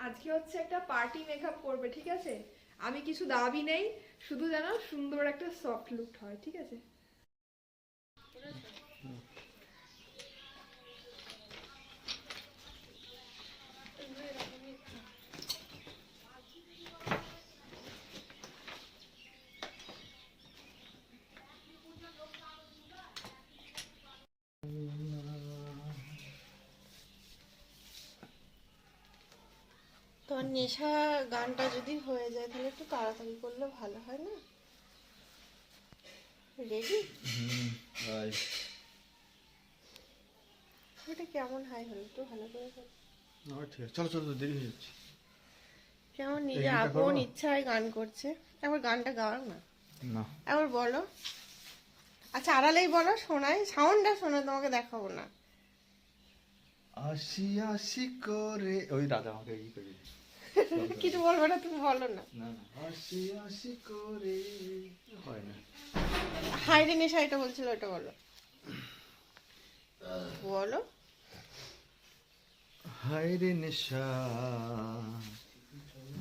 আজকে হচ্ছে একটা পার্টি মেকআপ করবে, ঠিক আছে? আমি কিছু দাবি নেই, শুধু যেন সুন্দর একটা সফট লুক হয়, ঠিক আছে? তোর নেশা গানটা যদি হয়ে যায় তাহলে একটু তাড়াতাড়ি করলে ভালো হয় না? রেডি? ওটা কেমন হাই হলো একটু ভালো করে বল। ঠিক আছে, চলো চলো, দেরি হয়ে যাচ্ছে। কেমন নিজে আপন ইচ্ছায় গান করছে। একবার গানটা গাও না। না, একবার বলো। আচ্ছা আড়ালেই বলো, শোনাই, সাউন্ডটা শোনা, তোমাকে দেখাবো না। আশি আশি করে ওই রাজা আমাকে ই করে কিছু বলবো না, তুমি বলো না। না না, আশি আশি করে হয় না। হাইরে নেশা এটা বলছিল, ওটা বলো বলো। হায় রে নেশা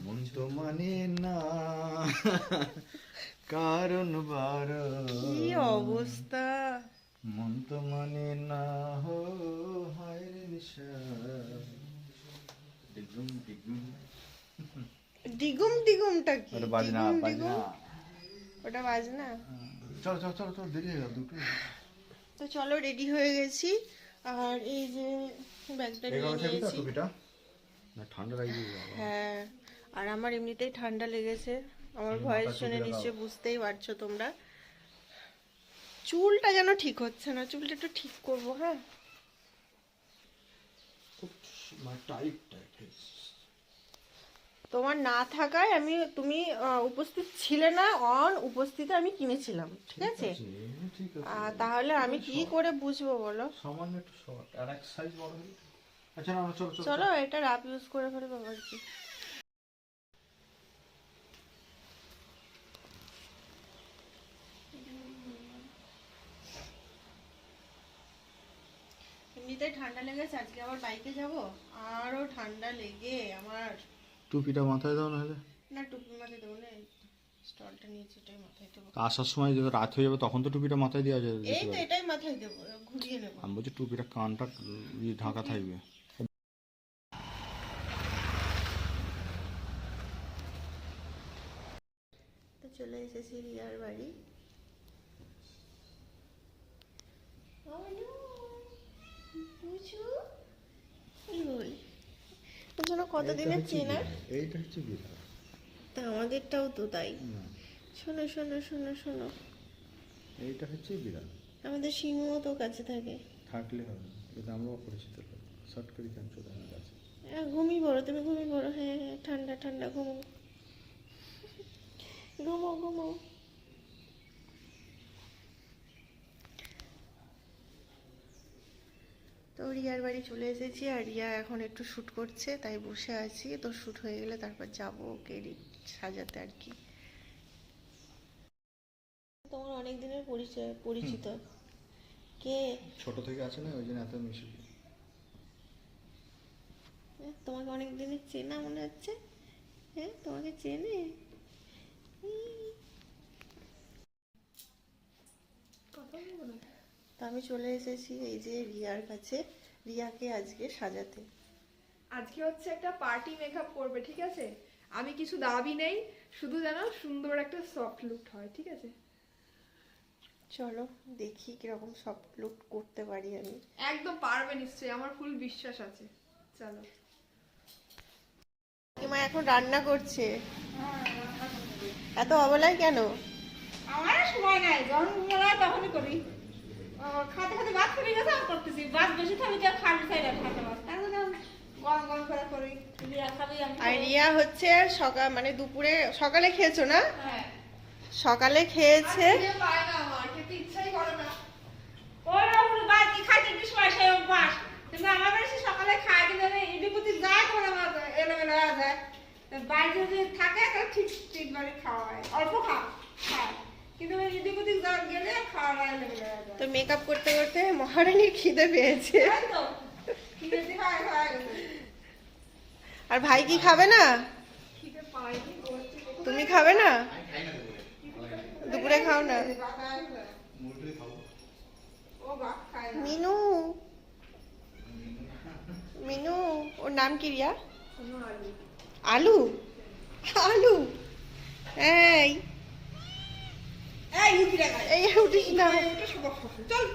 মন তো মানে না, কারণ বার কি অবস্থা! মন তো মানে না হো, হায় রে নেশা ডিগুম ডিগুম। ডিগুম ডিগুমটা কি? ওটা বাজনা ডিগুম বাজনা। ডিগুম ওটা বাজনা। চলো চলো চলো চলো, দেরি হয়ে গেল দুটো। তো চলো রেডি হয়ে গেছি। আর এই যে ব্যাগটা নিয়ে নিয়েছি। না ঠান্ডা লাগবে। হ্যাঁ, আর আমার এমনিতেই ঠান্ডা লেগেছে। আমার ভয়েস শুনে নিশ্চয়ই বুঝতেই পারছো তোমরা। চুলটা যেন ঠিক হচ্ছে না, চুলটা একটু ঠিক করবো। হ্যাঁ, খুব টাইট টাইট। তোমার না থাকায় তুমি উপস্থিত ছিলে না, উপস্থিতে আমি কিনেছিলাম, ঠিক আছে? ঠিক আছে, তাহলে আমি কি করে বুঝবো বলো? সামান্য একটু শর্ট আর এক সাইজ বড় হলে। আচ্ছা না, চলো চলো চলো এটা রাপ ইউজ করে ফেলে বাবার কি। এমনিতেই ঠান্ডা লেগেছে, আজকে আবার বাইকে যাব, আরো ঠান্ডা লেগে আমার। টুপিটা মাথায় দাও নাহলে। না টুপি মাথায় দেবো না, স্টলটা নিয়েছি এটাই মাথায় দেবো। আসার সময় যদি রাত হয়ে যাবে তখন তো টুপিটা মাথায় দেওয়া যাবে। এই তো এটাই মাথায় দেবো, ঘুরিয়ে নেবো। আমি বলছি টুপিটা কানটা ঢাকা থাকবে। তো চলে এসেছি রিয়ার বাড়ি। কতদিনের চেনা। এইটা হচ্ছে বিড়াল। তা আমাদেরটাও তো তাই। শোনো শোনো শোনো শোনো, এইটা হচ্ছে বিড়াল। আমাদের সিংহ তো কাছে থাকে। থাকলে হবে, কিন্তু আমরাও পরিচিত লোক, শর্ট করে কেন চলে আমার কাছে। ঘুমিয়ে পড়ো, তুমি ঘুমিয়ে পড়ো। হ্যাঁ হ্যাঁ, ঠান্ডা ঠান্ডা, ঘুমো ঘুমো ঘুমো। তো রিয়ার বাড়ি চলে এসেছি, আর রিয়া এখন একটু শ্যুট করছে, তাই বসে আছি। তো শ্যুট হয়ে গেলে তারপর যাবো ওকে সাজাতে আর কি। তোমার অনেক দিনের পরিচিত। কে? ছোট থেকে আছে না, ওই জন্য এত মিশি। তোমাকে অনেক দিনের চেনা মনে হচ্ছে। হ্যাঁ, তোমাকে চেনে। তো আমি চলে এসেছি এই যে রিয়ার কাছে, রিয়াকে আজকে সাজাতে। আজকে হচ্ছে একটা পার্টি মেকআপ করবে, ঠিক আছে? আমি কিছু দাবি নেই, শুধু যেন সুন্দর একটা সফট লুক হয়, ঠিক আছে? চলো দেখি কিরকম সফট লুক করতে পারি আমি। একদম পারবে নিশ্চয়ই, আমার ফুল বিশ্বাস আছে। চলো। মা এখন রান্না করছে, এত অবলায় কেন? আমার সময় নাই, যখন বেলা তখনই করি। খাতে খাতে ভাত করে গেছে, আমি করতেছি। ভাত বেশি খাবি, কেউ খাবি খাইলে খাতে ভাত, তার জন্য গরম গরম করে করি। রিয়া খাবি, আমি আর রিয়া হচ্ছে মানে দুপুরে সকালে খেয়েছো না? হ্যাঁ, সকালে খেয়েছে। খিদে পায় না, আমার খেতে ইচ্ছাই করে না। ওই রকম বাকি খাইতে একটু সময় সেই অভ্যাস। কিন্তু আমার বেশি সকালে খাই, কিন্তু ইডিপুতি যায় তখন আমার এলোমেলো হয়ে যায়। বাইরে যদি থাকে তো ঠিক ঠিকভাবে খাওয়া হয়, অল্প খায়, কিন্তু ইডিপুতি গেলে খাওয়া এলোমেলো হয়ে যায়। তো মেকআপ করতে করতে মহারানীর খিদে পেয়েছে। তাই তো খিদে হয়। আর ভাই কি খাবে না? খিদে পাইনি, বলছি দেখো। তুমি খাবে না? আমি খাই না দুপুরে। দুপুরে খাও না? মুরগি খাবো। ও বাপ খায় না। মিনু, মিনু, ওর নাম কি রিয়া? কোনো আলু। আলু, আলু, এই এই উঠি রে গায়ে। এই উঠিস না। এটা সব চল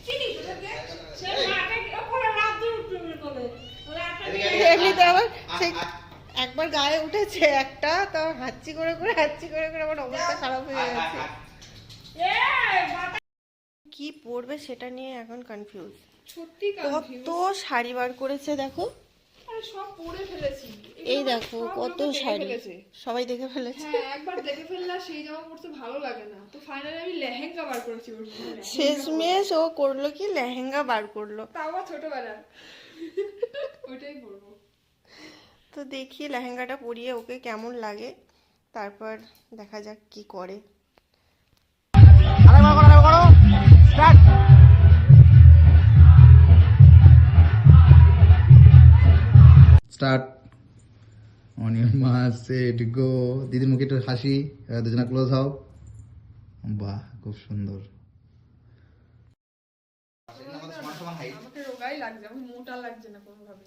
চিনি তোদেরকে সে মাঠে ওপরে রাত দূর তুমি বলে ওরা একটা এমনিতে আবার সেই একবার গায়ে উঠেছে একটা, তো হাঁচি করে করে আমার অবস্থা খারাপ হয়ে গেছে। এই বাতা কি পরবে সেটা নিয়ে এখন কনফিউজ। সত্যি কত শাড়ি বার করেছে দেখো, আরে সব পরে ফেলেছি। এই এগুলো দেখো সব কত লোকে দেখে শাড়ি, ফেলেছে। সবাই দেখে ফেলেছে। হ্যাঁ, একবার দেখে ফেললে সেই জামা পরতে ভালো লাগে না, তো ফাইনালি আমি লেহেঙ্গা বার করেছি ওর জন্য। শেষমেশ ও করলো কি, লেহেঙ্গা বার করলো। তাও আবার ছোটবেলার। ওইটাই পরবো। তো দেখি লেহেঙ্গাটা পরিয়ে ওকে কেমন লাগে, তারপর দেখা যাক কি করে। Start on your mark set go. দিদির মুখে একটু হাসি, এবার দুজনা ক্লোজ হও। বাহ, খুব সুন্দর। আমাকে রোগাই লাগছে, আমি মোটা লাগছে না কোনোভাবে।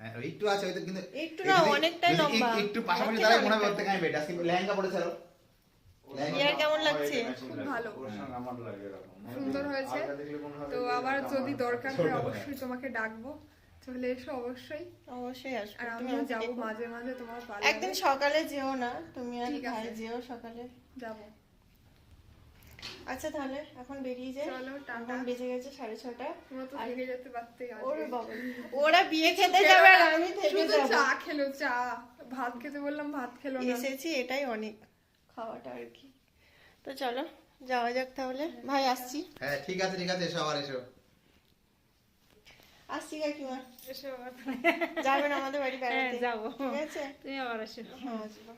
হ্যাঁ, একটু আছে হয়তো, কিন্তু একটু না, অনেকটাই লম্বা। একটু পাশাপাশি দাঁড়ায় মনে হবে ওর থেকে আমি বেটার। লেহেঙ্গা পরেছে আরো। রিয়ার কেমন লাগছে? খুব ভালো, সুন্দর হয়েছে। তো আবার যদি দরকার হয় অবশ্যই তোমাকে ডাকবো, চলে এসো অবশ্যই। অবশ্যই আসবো, আর তুমি আমিও আমাকে যাবো ডেকো। মাঝে মাঝে তোমার একদিন পার্লারে। সকালে যেও না, তুমি আর ঠিক ভাই আছে। যেও সকালে। যাবো। আচ্ছা তাহলে এখন বেরিয়ে যাই। চলো, টাটা। এখন বেজে গেছে 6:30। তোমরা তো থেকে যেতে পারতে। ওরে বাবা, ওরা বিয়ে খেতে যাবে আর আমি থেকে শুধু যাবো। চা খেলো, চা। ভাত খেতে বললাম, ভাত খেলো না। এসেছি, এটাই অনেক খাওয়াটা আর কি। তো চলো যাওয়া যাক তাহলে। ভাই আসছি, হ্যাঁ, ঠিক আছে ঠিক আছে, এসো আবার এসো। আসছি কাকিমা। এসো আবার। যাবেন আমাদের বাড়ি বেড়াতে? হ্যাঁ, যাবো। ঠিক আছে, তুমি আবার এসো। হ্যাঁ আসবো।